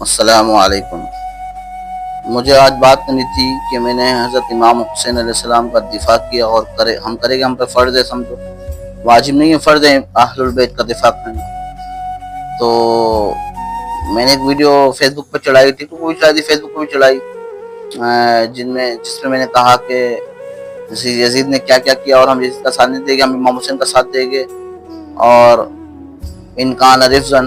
अस्सलाम वालेकुम। मुझे आज बात करनी थी कि मैंने हज़रत इमाम हुसैन अलैहिस्सलाम का दिफा किया और हम करेंगे, हम पे फ़र्ज़ है, समझो वाजिब नहीं है, फ़र्ज़ है अहलुल बैत का दिफा करना। तो मैंने एक वीडियो फेसबुक पर चढ़ाई थी, तो वो भी चढ़ाई थी, फेसबुक पर भी चढ़ाई, जिसमें मैंने कहा कि यजीद ने क्या क्या किया और हम यजीद का साथ नहीं देंगे, हम इमाम हुसैन का साथ देंगे। और इनकान रिफ़्ज़न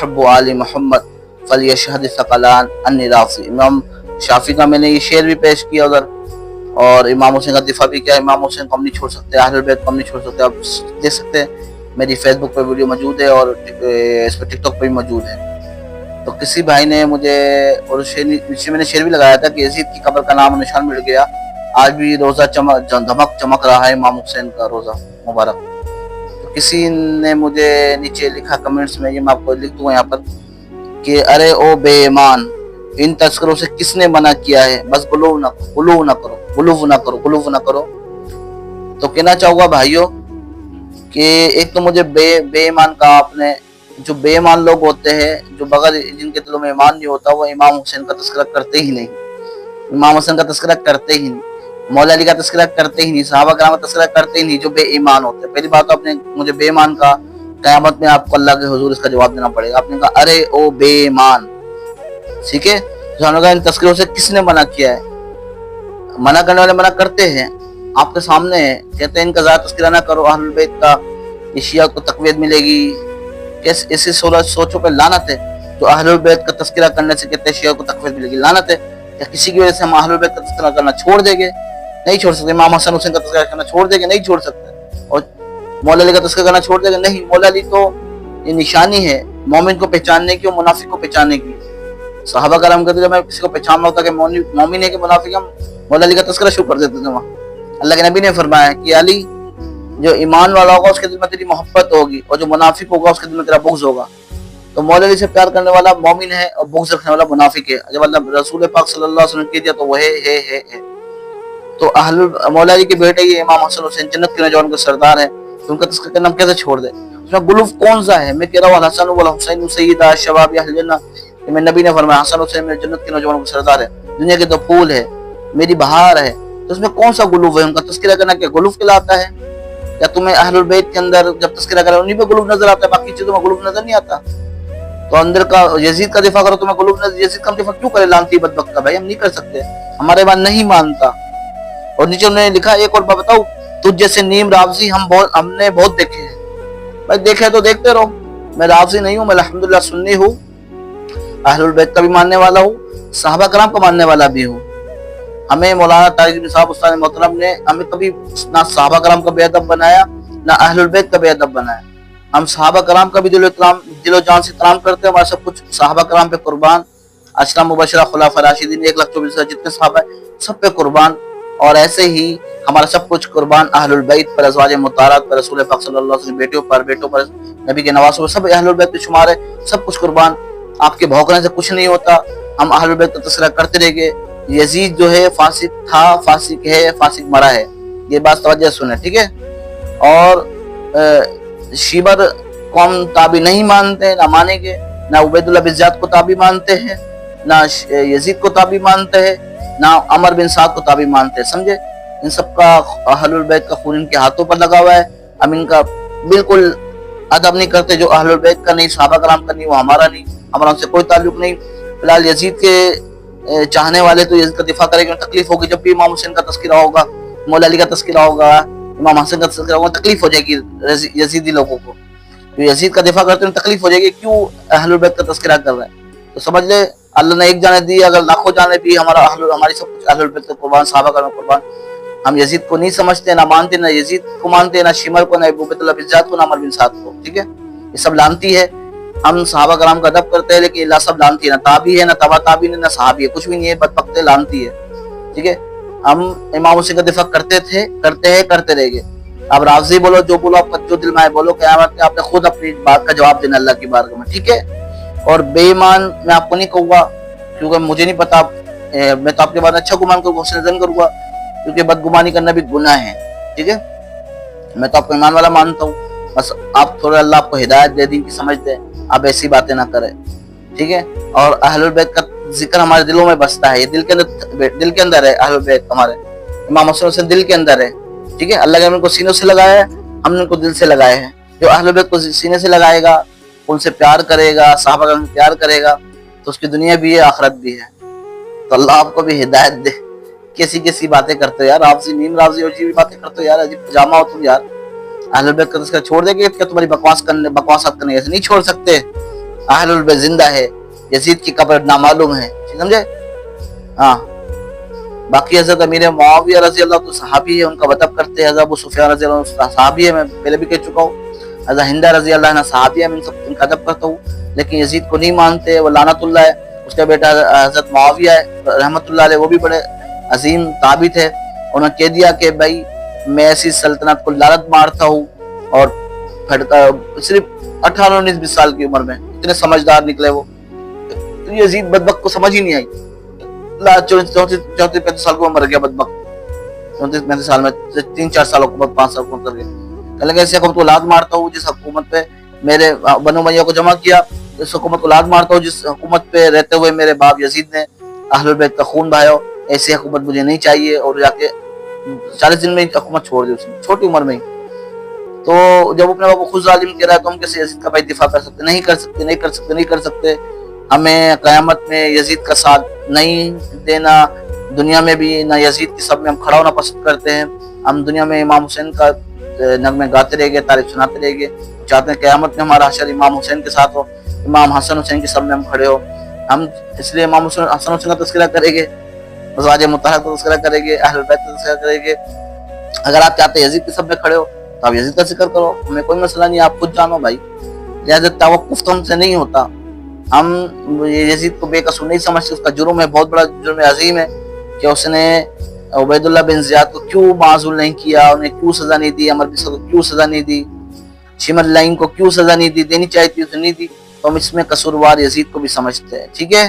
हब्बु आली मोहम्मद फलियशहद फ़क़लान अन्नी राफ़ी। इमाम शाफी का मैंने ये शेर भी पेश किया उधर, और इमाम हुसैन का दिफा भी किया। इमाम हुसैन को हम नहीं छोड़ सकते, अहलुल बैत को हम नहीं छोड़ सकते। आप देख सकते हैं, मेरी फेसबुक पर वीडियो मौजूद है और इस पर टिकटॉक पर भी मौजूद है। तो किसी भाई ने मुझे, और नीचे मैंने शेर भी लगाया था कि यजीद की कब्र का नाम निशान मिल गया, आज भी रोज़ा धमक चमक रहा है इमाम हुसैन का रोज़ा मुबारक। तो किसी ने मुझे नीचे लिखा कमेंट्स में, ये मैं आपको लिख दूंगा यहाँ पर, कि अरे ओ बेईमान, इन तस्करों से किसने मना किया है, बस गुलूव ना करो। तो कहना चाहूँगा भाइयों कि एक तो मुझे बेईमान कहा आपने। जो बेईमान लोग होते हैं, जो बगैर जिनके दिलों में ईमान नहीं होता, वो इमाम हुसैन का तस्करा करते ही नहीं, इमाम हुसैन का तस्करा करते ही नहीं, मौला अली का तस्करा करते ही नहीं, सहाबा कराम का तस्करा करते ही नहीं, जो बेईमान होते हैं। पहली बात तो आपने मुझे बेईमान कहा, क़यामत में आपको अल्लाह के हुजूर इसका जवाब देना पड़ेगा। आपने कहा अरे ओ बेईमान, ठीक है। इन तस्करों से किसने मना किया है? मना करने वाले मना करते हैं, आपके सामने है, कहते हैं इनका ज़्यादा तस्करा ना करो, अहलुल बैत का, ये शिया को तक़वियत मिलेगी। कैसे ऐसी सोचों पर लानत है जो अहलुल बैत का तस्करा करने से कहते हैं शिया को तक़वियत मिलेगी। लानत है, क्या किसी की वजह से हम अहलुल बैत का तस्करा करना छोड़ देंगे? नहीं छोड़ सकते। इमाम हसन हुसैन का तस्करा करना छोड़ देंगे? नहीं छोड़ सकते। और मौला अली का तस्करा करना छोड़ देंगे? नहीं। मौला अली तो ये निशानी है मोमिन को पहचानने की और मुनाफिक को पहचानने की। सहाबा कराम कहते जब मैं किसी को पहचानना होता कि मोमिन है कि मुनाफिक, हम मौला अली का तस्करा शुरू कर देते थे वहाँ। अल्लाह के नबी ने फरमाया कि अली, जो ईमान वाला होगा उसके दिल में तेरी मोहब्बत होगी, और जो मुनाफिक होगा उसके दिल में तेरा बुग़्ज़ होगा। तो मौला अली से प्यार करने वाला मोमिन है और बुग़्ज़ रखने वाला मुनाफिक है। जब अल्लाह रसूल पाक सल्लल्लाहु अलैहि वसल्लम कह दिया तो वो है। तो मौला अली के बेटे ये इमाम हसन हुसैन जन्नत के नौजवान के सरदार है, तो उनका तस्करा करना हम कैसे छोड़ दे? उसमें गुलूफ कौन सा है? मैं कह रहा हूँ हसन वल हुसैन सय्यदा शबाब अहल जन्नह, मैं नबी ने फरमाया हसन हुसैन मेरे जन्नत के नौजवानों के सरदार है, दुनिया के दो फूल है, मेरी बहार है। तो उसमें कौन सा गुलूफ है? उनका तस्करा करना क्या गुलूफ कहलाता है? या तुम्हें अहलुल बैत के अंदर जब तस्करा करो उन्हीं पे गुलूफ नजर आता है, बाकी चीजों में गुलूफ नजर नहीं आता? तो अंदर का यजीद का दिफा करो, तुम्हें गुलूफ नजर, यजीद का दिफा क्यों करे? लानती बदबख्त का भाई, हम नहीं कर सकते, हमारे ईमान नहीं मानता। और नीचे उन्होंने लिखा, एक और बात बताऊं, तुझ जैसे नीम रावजी हमने बहुत देखे हैं। भाई देखे तो देखते रहो, मैं रावजी नहीं हूँ, मैं अल्हम्दुलिल्लाह सुन्नी हूँ, अहलुल बैत का भी मानने वाला हूँ, सहाबा कराम का मानने वाला भी हूँ। हमें मौलाना तारिक साहब उस्ताद मोहतरम ने हमें कभी ना सहाबा कराम का बेअदब बनाया, ना अहलुल बैत का बेअदब बनाया। हम सहाबा कराम का भी दिलो जान से इत्तराम करते हैं, हमारा सब कुछ सहाबा कराम पे कुर्बान। अशरा मुबशरा खुलाफा राशिदीन 1,24,000 जितने सहाबा सब पे कुर्बान। और ऐसे ही हमारा सब कुछ कुर्बान अहलुल बैत पर, अज़वाज मुताहरात पर, रसूल पाक सल्लल्लाहु अलैहि वसल्लम बेटों पर, नबी के नवासों पर, सब अहलुल बैत पे शुमार है, सब कुछ कुर्बान। आपके भौंकने से कुछ नहीं होता, हम अहलुल बैत का तस्करा करते रहेंगे। यजीद जो है फासिक था, फासिक है, फासिक मरा है, ये बात तवज्जो सुने, ठीक है। और शिबर को हम ताबी नहीं मानते, ना मानेंगे, ना उबैदुल्लाह बिन ज़ियाद को ताबी मानते हैं, ना यजीद को ताबी मानते हैं, ना अमर बिन साद को ताबी मानते हैं, समझे। इन सब का अहलुल बैत का खून इनके हाथों पर लगा हुआ है। हम इनका बिल्कुल अदब नहीं करते, जो अहलुल बैत का नहीं, सहाबा कराम का नहीं, वो हमारा नहीं, हमारा उनसे कोई ताल्लुक नहीं। फिलहाल यजीद के चाहने वाले तो यजीद का दिफा करेंगे, तकलीफ होगी। जब भी इमाम हुसैन का तस्करा होगा, मौला अली का तस्करा होगा, इमाम हसन का तस्करा होगा, तकलीफ हो जाएगी यजीदी लोगों को। तो यजीद का दिफा करते हैं तकलीफ हो जाएगी, क्यों अहलुल बैत का तस्करा कर रहे हैं? तो समझ ले, अल्लाह ने एक जाने दी, अगर लाखों जाने दी, हमारी सब कुछ अहलुल बैत का कुर्बान, सहाबा कराम कुर्बान। हम यजीद को नहीं समझते, ना मानते, ना यजीद को मानते, ना शिमर को, ना उबैदुल्लाह बिन ज़ियाद को, ना अमर बिन साद को, ठीक है। ये सब लानती है। हम सहाबा कराम का अदब करते हैं, लेकिन अल्लाह सब लानती है, ना ताबी है, ना तबा ताबी, ना सहाबी है, कुछ भी नहीं है, बदबख्ते लानती है, ठीक है। हम इमाम हुसैन का दिफा करते थे, करते हैं, करते रहेंगे। अब राज़ी बोलो, जो बोलो, आपका जो दिल में आए बोलो, क़यामत में आपने खुद अपनी बात का जवाब देना अल्लाह की बारगाह में, ठीक है। और बेईमान मैं आपको नहीं कहूँगा, क्योंकि मुझे नहीं पता, मैं तो आपके बाद अच्छा गुमान करूँगा, हुस्न ज़न करूँगा, क्योंकि बदगुमानी करना भी गुनाह है, ठीक है। मैं तो आपको ईमान वाला मानता हूँ, बस आप थोड़ा अल्लाह आपको हिदायत दे, दीन की समझ दे, आप ऐसी बातें ना करें, ٹھیک ہے. اور اہل البیت کا ذکر ہمارے دلوں میں بستا ہے, یہ دل کے اندر ہے. اہل البیت ہمارے امام حسن حسین دل کے اندر ہے, ٹھیک ہے. اللہ نے ان کو سینوں سے لگایا ہے, ہم نے ان کو دل سے لگائے ہیں. جو اہل البیت کو سینے سے لگائے گا, ان سے پیار کرے گا, صحابہ کرام سے پیار کرے گا, تو اس کی دنیا بھی ہے, آخرت بھی ہے. تو اللہ آپ کو بھی ہدایت دے. کیسی باتیں کرتے ہو یار, آپ سے نیم راضی ہو جی باتیں کرتے ہو یار, عجیب پجامہ ہو تم یار. اہل البیت کا تذکرہ چھوڑ دے گے کیا تمہاری بکواسات کرنے, ایسے نہیں چھوڑ سکتے. اہل البیت زندہ ہے, یزید کی قبر نامعلوم ہے, سمجھے. ہاں, باقی حضرت امیر معاویہ رضی اللہ عنہ صحابی ہے, ان کا ادب کرتے ہیں. حضرت ابو سفیان رضی اللہ عنہ صحابی ہے, میں پہلے بھی کہہ چکا ہوں. حضرت ہندہ رضی اللہ عنہ صحابی ہے, میں ان کا ادب کرتا ہوں. لیکن یزید کو نہیں مانتے, وہ لعنت اللہ ہے. اس کا بیٹا حضرت معاویہ ہے رحمت اللہ علیہ, وہ بھی بڑے عظیم تابع تھے. انہوں نے کہہ دیا کہ بھائی میں ایسی سلطنت کو لعنت مارتا ہوں. اور صرف 18-19 سال کی عمر میں اتنے سمجھدار نکلے وہ. یزید بدبخت کو سمجھ ہی نہیں آئی. 34-35 سال کو مر گیا بدبخت, 34-35 سال میں 3-4 سال حکومت, 5 سال حکومت کر گیا. کہنے لگا ایسی حکومت کو لعنت مارتا ہوں جس حکومت پہ میرے بنو امیہ کو جمع کیا, اس حکومت کو لعنت مارتا ہوں جس حکومت پہ رہتے ہوئے میرے باپ یزید نے اہل البیت کا خون بہایا. ایسی حکومت مجھے نہیں چاہیے. اور جا کے 40 دن میں حکومت چھوڑ دی اس نے, چھوٹی عمر میں ہی. تو جب اپنے باپ کو خود ظالم کہہ رہا ہے تو ہم کیسے یزید کا بھائی دفاع کر سکتے؟ نہیں کر سکتے. ہمیں قیامت میں یزید کا ساتھ نہیں دینا, دنیا میں بھی نہ یزید کی سب میں ہم کھڑا ہونا پسند کرتے ہیں. ہم دنیا میں امام حسین کا نغمے گاتے رہ گئے, تعریف سناتے رہ گئے. چاہتے ہیں قیامت میں ہمارا حشر امام حسین کے ساتھ ہو, امام حسن حسین کی سب میں ہم کھڑے ہو. ہم اس لیے امام حسن حسین کا تذکرہ کریں گے, ازواج مطہرہ کا تذکرہ کریں گے, اہل بیت کا تذکرہ کریں گے. اگر آپ چاہتے ہیں یزید کی سب میں کھڑے ہو تو آپ یزید کا ذکر کرو, ہمیں کوئی مسئلہ نہیں, آپ خود جانو بھائی. لہذا توقف تو ہم سے نہیں ہوتا. ہم یزید کو بے قصور نہیں سمجھتے, اس کا جرم ہے, بہت بڑا جرم عظیم ہے کہ اس نے عبید اللہ بن زیاد کو کیوں معزول نہیں کیا, انہیں کیوں سزا نہیں دی, عمر بن سعد کو کیوں سزا نہیں دی, شمر لائن کو کیوں سزا نہیں دی, دینی چاہیے تھی اسے نہیں دی. تو ہم اس میں قصوروار یزید کو بھی سمجھتے ہیں, ٹھیک ہے.